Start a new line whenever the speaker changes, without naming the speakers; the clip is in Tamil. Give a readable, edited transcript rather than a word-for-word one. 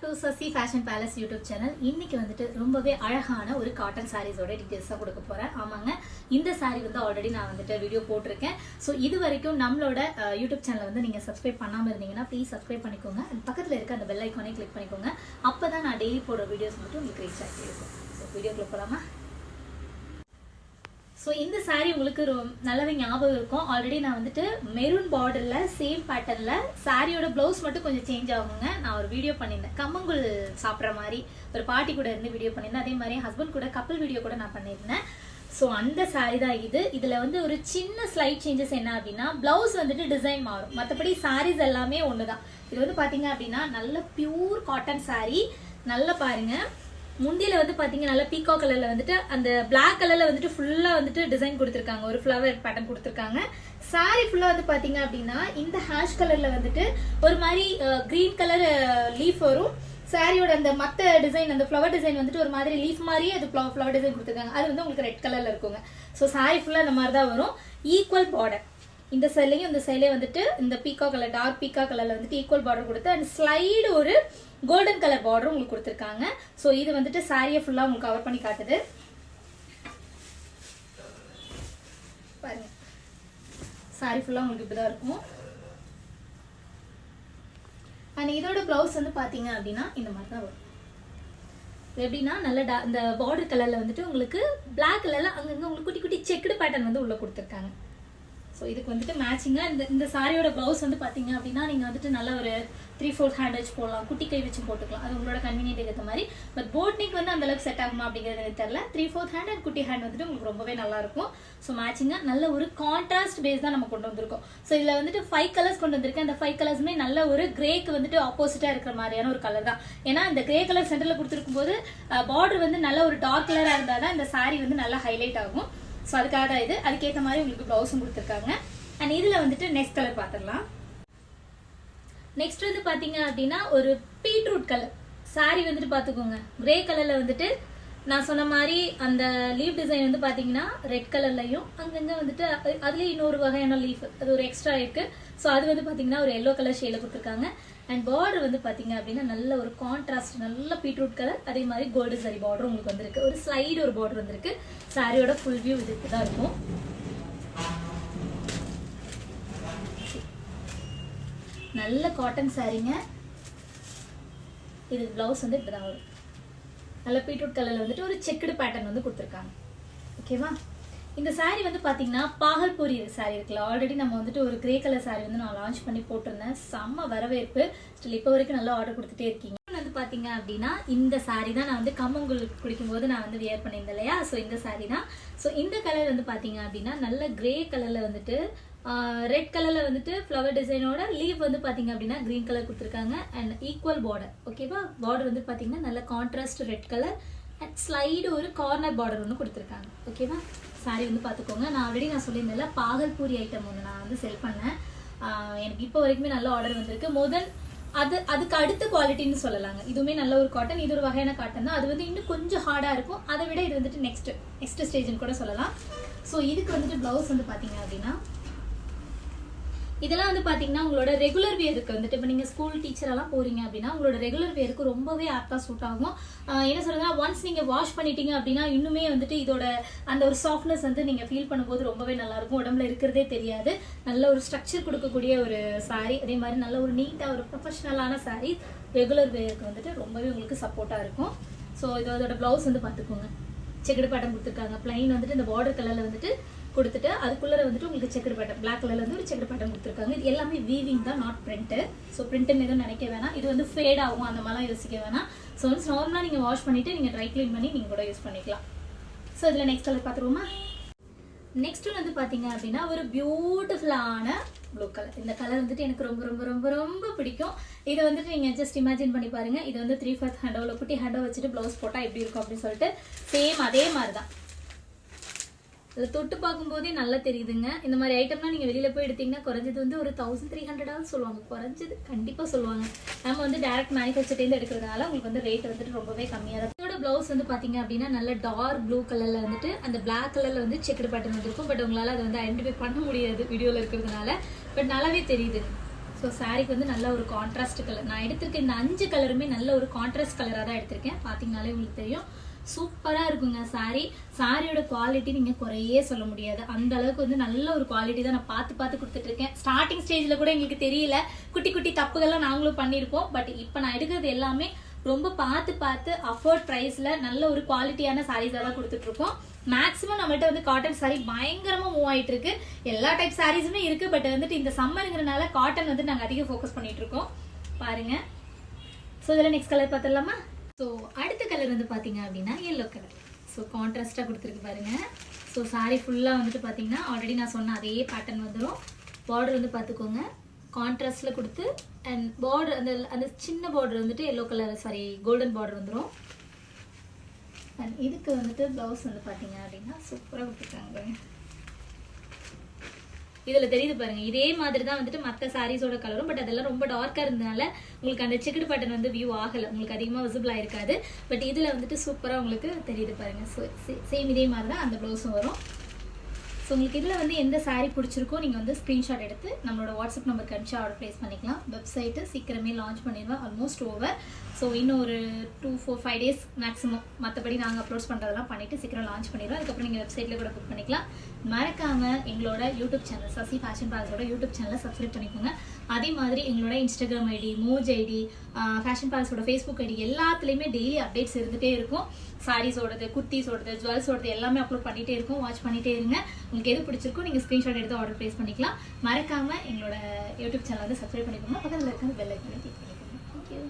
to Sasi Fashion Palace YouTube channel. இன்னைக்கு வந்துட்டு ரொம்பவே அழகான ஒரு காட்டன் சாரீஸோட டீடைல்ஸா கொடுக்க போறேன். ஆமாங்க, இந்த சாரி வந்து ஆல்ரெடி நான் வந்துட்டு வீடியோ போட்டிருக்கேன். ஸோ இது வரைக்கும் நம்மளோட யூடியூப் சேனலை வந்து நீங்க சப்ஸ்கிரைப் பண்ணாம இருந்தீங்கன்னா ப்ளீஸ் சப்ஸ்கிரைப் பண்ணிக்கோங்க. அண்ட் பக்கத்துல இருக்க அந்த பெல் ஐக்கானே கிளிக் பண்ணிக்கோங்க. அப்பதான் நான் டெய்லி போடுற வீடியோஸ் மட்டும் உங்களுக்கு ரீச் ஆகிட்டே இருக்கும். ஸோ வீடியோக்குள்ள போலாமா? ஸோ இந்த சாரீ உங்களுக்கு நல்லாவே ஞாபகம் இருக்கும். ஆல்ரெடி நான் வந்துட்டு மெரூன் பார்டரில் சேம் பேட்டர்னில் சாரியோட ப்ளவுஸ் மட்டும் கொஞ்சம் சேஞ்ச் ஆகுங்க. நான் ஒரு வீடியோ பண்ணியிருந்தேன், கம்மங்குள் சாப்பிட்ற மாதிரி ஒரு பாட்டி கூட இருந்து வீடியோ பண்ணியிருந்தேன். அதே மாதிரி ஹஸ்பண்ட் கூட கப்பல் வீடியோ கூட நான் பண்ணியிருந்தேன். ஸோ அந்த சாரீ தான் இது. இதில் வந்து ஒரு சின்ன ஸ்லைட் சேஞ்சஸ் என்ன அப்படின்னா, ப்ளவுஸ் வந்துட்டு டிசைன் மாறும், மற்றபடி சாரீஸ் எல்லாமே ஒன்று தான். இது வந்து பார்த்தீங்க அப்படின்னா நல்ல பியூர் காட்டன் சாரீ. நல்லா பாருங்க, முந்தியில வந்து பாத்தீங்க நல்லா பீகாக் கலர்ல வந்துட்டு அந்த பிளாக் கலர்ல வந்துட்டு ஃபுல்லா வந்துட்டு டிசைன் கொடுத்துருக்காங்க, ஒரு ஃபிளவர் பேட்டர்ன் கொடுத்துருக்காங்க. சாரி ஃபுல்லா வந்து பாத்தீங்க அப்படின்னா இந்த ஹேஷ் கலர்ல வந்துட்டு ஒரு மாதிரி கிரீன் கலர் லீஃப் வரும். சாரியோட அந்த மத்த டிசைன், அந்த ஃபிளவர் டிசைன் வந்துட்டு ஒரு மாதிரி லீஃப் மாதிரியே அது ஃபிளவர் டிசைன் கொடுத்துருக்காங்க. அது வந்து உங்களுக்கு ரெட் கலர்ல இருக்குங்க. ஸோ சாரி ஃபுல்லா இந்த மாதிரி தான் வரும். ஈக்குவல் பார்டர் இந்த சைட்லையும் இந்த சைட்லேயும் வந்துட்டு இந்த பீகா கலர், டார்க் பீகா கலர்ல வந்துட்டு ஈக்குவல் பார்டர் கொடுத்து அண்ட் ஸ்லைடு ஒரு கோல்டன் கலர் பார்டர் உங்களுக்கு கொடுத்துருக்காங்க. ஸோ இது வந்துட்டு சாரியை ஃபுல்லா உங்களுக்கு கவர் பண்ணி காட்டுது பாருங்க. சாரி ஃபுல்லா உங்களுக்கு இப்படிதான் இருக்கும். அண்ட் இதோட பிளவுஸ் வந்து பாத்தீங்க அப்படின்னா இந்த மாதிரி தான் வரும். எப்படின்னா நல்ல இந்த பார்டர் கலர்ல வந்துட்டு உங்களுக்கு பிளாக் கலர்ல அங்கங்க உங்களுக்கு குட்டி குட்டி செக்குடு பேட்டர்ன் வந்து உள்ள கொடுத்துருக்காங்க. ஸோ இதுக்கு வந்துட்டு மேட்சிங்காக இந்த சாரியோட ப்ளவுஸ் வந்து பார்த்தீங்க அப்படின்னா நீங்கள் வந்துட்டு நல்ல ஒரு 3/4 ஹேண்ட் வச்சு போடலாம், குட்டி கை வச்சு போட்டுக்கலாம், அது உங்களோட கன்வீனியன்ட் ஏற்ற மாதிரி. பட் போட் நெக் வந்து அந்த அளவுக்கு செட் ஆகுமா அப்படிங்கிறது எனக்கு தெரியல. 3/4 ஹேண்ட் அண்ட் குட்டி ஹேண்ட் வந்துட்டு உங்களுக்கு ரொம்பவே நல்லா இருக்கும். ஸோ மேட்சிங்காக நல்ல ஒரு கான்ட்ராஸ்ட் பேஸ் தான் நம்ம கொண்டு வந்திருக்கோம். ஸோ இதில் வந்துட்டு 5 கலர்ஸ் கொண்டு வந்திருக்கேன். அந்த 5 கலர்ஸுமே நல்ல ஒரு கிரேக்கு வந்துட்டு ஆப்போசிட்டாக இருக்கிற மாதிரியான ஒரு கலர் தான். ஏன்னா இந்த கிரே கலர் சென்டரில் கொடுத்துருக்கும் போது பார்டர் வந்து நல்ல ஒரு டார்க் கலராக இருந்தால் தான் இந்த சாரி வந்து நல்லா ஹைலைட் ஆகும். ஸோ அதுக்காக தான் இது. அதுக்கேற்ற மாதிரி உங்களுக்கு ப்ளவுஸும் கொடுத்துருக்காங்க. அண்ட் இதில் வந்துட்டு நெக்ஸ்ட் கலர் பார்த்துடலாம். நெக்ஸ்ட் வந்து பார்த்தீங்க அப்படின்னா ஒரு பீட்ரூட் கலர் சாரி வந்துட்டு பார்த்துக்கோங்க. கிரே கலரில் வந்துட்டு நான் சொன்ன மாதிரி அந்த லீஃப் டிசைன் வந்து பார்த்தீங்கன்னா ரெட் கலர்லையும் அங்கங்கே வந்துட்டு அதுலேயும் இன்னொரு வகையான லீஃப் அது ஒரு எக்ஸ்ட்ரா இருக்குது. ஸோ அது வந்து பார்த்தீங்கன்னா ஒரு எல்லோ கலர் ஷேடில் கொடுத்துருக்காங்க. அண்ட் பார்டர் வந்து பார்த்தீங்க அப்படின்னா நல்ல ஒரு கான்ட்ராஸ்ட், நல்ல பீட்ரூட் கலர், அதே மாதிரி கோல்டு சாரி பார்டர் உங்களுக்கு வந்திருக்கு. ஒரு ஸ்லைடு ஒரு பார்டர் வந்திருக்கு. சாரியோட ஃபுல் வியூ இதுக்கு தான் இருக்கும். நல்ல காட்டன் சாரீங்க. இது பிளவுஸ் வந்து இப்படிதான் வரும். நல்ல பீட்ரூட் கலர்ல வந்துட்டு ஒரு செக்குடு பேட்டர்ன் வந்து கொடுத்துருக்காங்க. ஓகேவா? இந்த சாரீ வந்து பாத்தீங்கன்னா பாகல்பூரி சாரீ இருக்குல்ல, ஆல்ரெடி நம்ம வந்துட்டு ஒரு கிரே கலர் சாரீ வந்து நான் லான்ச் பண்ணி போட்டிருந்தேன். செம்ம வரவேற்பு. ஸ்டில் இப்போ வரைக்கும் நல்லா ஆர்டர் கொடுத்துட்டே இருக்கீங்க. வந்து பாத்தீங்க அப்படின்னா இந்த சாரீ தான் நான் வந்து கம்மங்குள் குடிக்கும் போது நான் வந்து வியர் பண்ணியிருந்தேன் இல்லையா. ஸோ இந்த சாரீ தான். ஸோ இந்த கலர் வந்து பாத்தீங்க அப்படின்னா நல்ல கிரே கலர்ல வந்துட்டு ரெட் கலர்ல வந்துட்டு ஃப்ளவர் டிசைனோட லீவ் வந்து பாத்தீங்க அப்படின்னா கிரீன் கலர் கொடுத்துருக்காங்க. And equal border. ஓகேவா? பார்டர் வந்து பாத்தீங்கன்னா நல்ல contrast red colour and slide ஒரு கார்னர் பார்டர் ஒன்று கொடுத்துருக்காங்க. ஓகேவா? சாரி வந்து பார்த்துக்கோங்க. நான் ஆல்ரெடி சொல்லியிருந்தேன்ல பாகல்பூரி ஐட்டம் ஒன்று நான் வந்து செல் பண்ணேன். எனக்கு இப்போ வரைக்குமே நல்ல ஆர்டர் வந்திருக்கு. அதுக்கு அடுத்த குவாலிட்டின்னு சொல்லலாங்க. இதுவுமே நல்ல ஒரு காட்டன், இது ஒரு வகையான காட்டன் தான். அது வந்து இன்னும் கொஞ்சம் ஹார்டாக இருக்கும். அதை விட இது வந்துட்டு நெக்ஸ்ட் ஸ்டேஜ்னு கூட சொல்லலாம். ஸோ இதுக்கு வந்துட்டு ப்ளவுஸ் வந்து பார்த்தீங்க அப்படின்னா இதெல்லாம் வந்து பாத்தீங்கன்னா உங்களோட ரெகுலர் வியருக்கு வந்துட்டு இப்போ நீங்க ஸ்கூல் டீச்சர் எல்லாம் போறீங்க அப்படின்னா உங்களோட ரெகுலர் வியருக்கு ரொம்பவே ஆப்டா சூட் ஆகும். என்ன சொல்றதுன்னா ஒன்ஸ் நீங்க வாஷ் பண்ணிட்டீங்க அப்படின்னா இன்னுமே வந்துட்டு இதோட அந்த ஒரு சாஃப்ட்னஸ் வந்து நீங்க ஃபீல் பண்ணும்போது ரொம்பவே நல்லா இருக்கும். உடம்புல இருக்கிறதே தெரியாது. நல்ல ஒரு ஸ்ட்ரக்சர் கொடுக்கக்கூடிய ஒரு சாரி, அதே மாதிரி நல்ல ஒரு நீட்டா ஒரு ப்ரொஃபஷனலான சாரி ரெகுலர் வியருக்கு வந்துட்டு ரொம்பவே உங்களுக்கு சப்போர்ட்டா இருக்கும். ஸோ இதோட பிளவுஸ் வந்து பாத்துக்கோங்க. செக்குடு பேட்டர்ன் கொடுத்துருக்காங்க. பிளைன் வந்துட்டு இந்த பார்டர் கலர்ல வந்துட்டு கொடுத்துட்டு அதுக்குள்ள வந்துட்டு உங்களுக்கு செக்குடு பேட்டர்ன் பிளாக் கலர்ல வந்து ஒரு செக்குடு பேட்டர்ன் கொடுத்துருக்காங்க. இது எல்லாமே வீவிங் தான், நாட் பிரிண்ட். ஸோ பிரிண்ட்னு எதுவும் நினைக்க வேணாம். இது வந்து ஃபேட் ஆகும் அந்த மாதிரிலாம் யோசிக்க வேணாம். ஸோ வந்து நார்மலாக நீங்கள் வாஷ் பண்ணிட்டு நீங்கள் ட்ரை கிளீன் பண்ணி நீங்கள் கூட யூஸ் பண்ணிக்கலாம். ஸோ இதில் நெக்ஸ்ட் கலர் பார்த்துருவோமா? நெக்ஸ்ட் வந்து பார்த்தீங்க அப்படின்னா ஒரு பியூட்டிஃபுல்லான ப்ளூ கலர். இந்த கலர் வந்துட்டு எனக்கு ரொம்ப ரொம்ப ரொம்ப ரொம்ப பிடிக்கும். இதை வந்துட்டு நீங்கள் ஜஸ்ட் இமேஜின் பண்ணி பாருங்க. இது வந்து 3/4 ஹேண்டோ இல்லை குட்டி ஹேண்டோ வச்சுட்டு ப்ளவுஸ் போட்டால் எப்படி இருக்கும் அப்படின்னு சொல்லிட்டு சேம் அதே மாதிரி தான். இதில் தொட்டு பார்க்கும்போதே நல்லா தெரியுதுங்க. இந்த மாதிரி ஐட்டம்லாம் நீங்கள் வெளியில் போய் எடுத்தீங்கன்னா குறைஞ்சது வந்து ஒரு 1300 சொல்லுவாங்க. குறைஞ்சது கண்டிப்பாக சொல்லுவாங்க. நம்ம வந்து டேரக்ட் மேனுஃபேக்சர்லேருந்து எடுக்கிறதுனால உங்களுக்கு வந்து ரேட் வந்துட்டு ரொம்பவே கம்மியாக இருக்கும். இதோட ப்ளவுஸ் வந்து பார்த்தீங்க அப்படின்னா நல்ல டார்க் ப்ளூ கலரில் வந்துட்டு அந்த பிளாக் கலரில் வந்து செக்குடு பேட்டர்ன் வந்துருக்கும். பட் உங்களால் அதை வந்து ஐடென்டிஃபை பண்ண முடியாது வீடியோவில் இருக்கிறதுனால. பட் நல்லாவே தெரியுது. ஸோ ஸோ சாரிக்கு வந்து நல்ல ஒரு கான்ட்ராஸ்ட் கலர். நான் எடுத்திருக்க இந்த 5 கலருமே நல்ல ஒரு கான்ட்ராஸ்ட் கலராக தான் எடுத்திருக்கேன். பார்த்தீங்கனாலே உங்களுக்கு தெரியும், சூப்பராக இருக்குங்க சாரியோட குவாலிட்டி நீங்கள் குறையே சொல்ல முடியாது. அந்த அளவுக்கு வந்து நல்ல ஒரு குவாலிட்டி தான் நான் பார்த்து கொடுத்துட்ருக்கேன். ஸ்டார்டிங் ஸ்டேஜில் கூட எங்களுக்கு தெரியல, குட்டி குட்டி தப்புகள்லாம் நாங்களும் பண்ணியிருப்போம். பட் இப்போ நான் எடுக்கிறது எல்லாமே ரொம்ப பார்த்து அஃபோர்ட் ப்ரைஸில் நல்ல ஒரு குவாலிட்டியான சாரீஸாக தான் கொடுத்துட்ருக்கோம். மேக்ஸிமம் நம்மள்ட்ட வந்து காட்டன் சாரீ பயங்கரமாக மூவ் ஆகிட்டு இருக்கு. எல்லா டைப் சாரீஸுமே இருக்குது. பட் வந்துட்டு இந்த சம்மருங்கிறனால காட்டன் வந்து நாங்கள் அதிகம் ஃபோக்கஸ் பண்ணிட்டு இருக்கோம். பாருங்க. ஸோ இதில் நெக்ஸ்ட் கலர் பார்த்துடலாமா? ஸோ அடுத்த கலர் வந்து பார்த்தீங்க அப்படின்னா எல்லோ கலர். ஸோ கான்ட்ராஸ்டாக கொடுத்துருக்கு பாருங்க. ஸோ சாரீ ஃபுல்லாக வந்துட்டு பார்த்தீங்கன்னா ஆல்ரெடி நான் சொன்ன அதே பேட்டர்ன் வந்துடும். பார்டர் வந்து பார்த்துக்கோங்க, கான்ட்ராஸ்டில் கொடுத்து அண்ட் பார்டர் அந்த சின்ன பார்டர் வந்துட்டு எல்லோ கலர் கோல்டன் பார்டர் வந்துடும். அண்ட் இதுக்கு வந்துட்டு ப்ளவுஸ் வந்து பார்த்தீங்க அப்படின்னா சூப்பராக கொடுத்துருக்காங்க. இதில் தெரியுது பாருங்க, இதே மாதிரி தான் வந்துட்டு மற்ற சாரீஸோட கலரும். பட் அதெல்லாம் ரொம்ப டார்க்காக இருந்ததுனால உங்களுக்கு அந்த செக்குடு பேட்டர்ன் வந்து வியூ ஆகலை, உங்களுக்கு அதிகமாக விசிபிள் ஆயிருக்காது. பட் இதில் வந்துட்டு சூப்பராக உங்களுக்கு தெரியுது பாருங்க. ஸோ சேம் இதே மாதிரி தான் அந்த ப்ளவுஸும் வரும். ஸோ உங்களுக்கு இதில் வந்து எந்த சாரீ பிடிச்சிருக்கோ நீங்கள் வந்து ஸ்க்ரீன்ஷாட் எடுத்து நம்மளோட வாட்ஸ்அப் நம்பருக்கு அனுப்பிச்சு ஆர்டர் ப்ளேஸ் பண்ணிக்கலாம். வெப்சைட்டு சீக்கிரமே லான்ச் பண்ணிடுவோம், ஆல்மோஸ்ட் ஓவர். ஸோ இன்னும் ஒரு 2-4-5 days மேக்ஸிமம். மற்றபடி நாங்கள் அப்லோட் பண்ணுறதெல்லாம் பண்ணிவிட்டு சீக்கிரம் லான்ச் பண்ணிடுவோம். அதுக்கப்புறம் நீங்கள் வெப்சைட்டில் கூட புக் பண்ணிக்கலாம். மறக்காமல் எங்களோட யூடியூப் சேனல் சசி ஃபேஷன் பேலஸோட யூடியூப் சேனலை சப்ஸ்கிரைப் பண்ணிக்கோங்க. அதே மாதிரி எங்களோட Instagram ID, Moj ID, fashion பேலஸோட ஃபேஸ்புக் ஐடி எல்லாத்துலேயுமே டெய்லி அப்டேட்ஸ் இருந்துகிட்டே இருக்கும். சாரீஸோடது, குர்த்திஸோடது, ஜுவல்ஸோடது எல்லாமே அப்லோட் பண்ணிகிட்டே இருக்கும். வாட்ச் பண்ணிகிட்டே இருங்க. உங்களுக்கு எது பிடிச்சிருக்கோ நீங்கள் ஸ்க்ரீன்ஷாட் எடுத்து ஆர்டர் ப்ளேஸ் பண்ணிக்கலாம். மறக்காமல் எங்களோட யூடியூப் சேனல் வந்து சப்ஸ்கிரைப் பண்ணிக்கோங்க. பக்கத்தில் இருக்கிற பெல் ஐக்கானை கிளிக் பண்ணிக்கோங்க. தேங்க்யூ.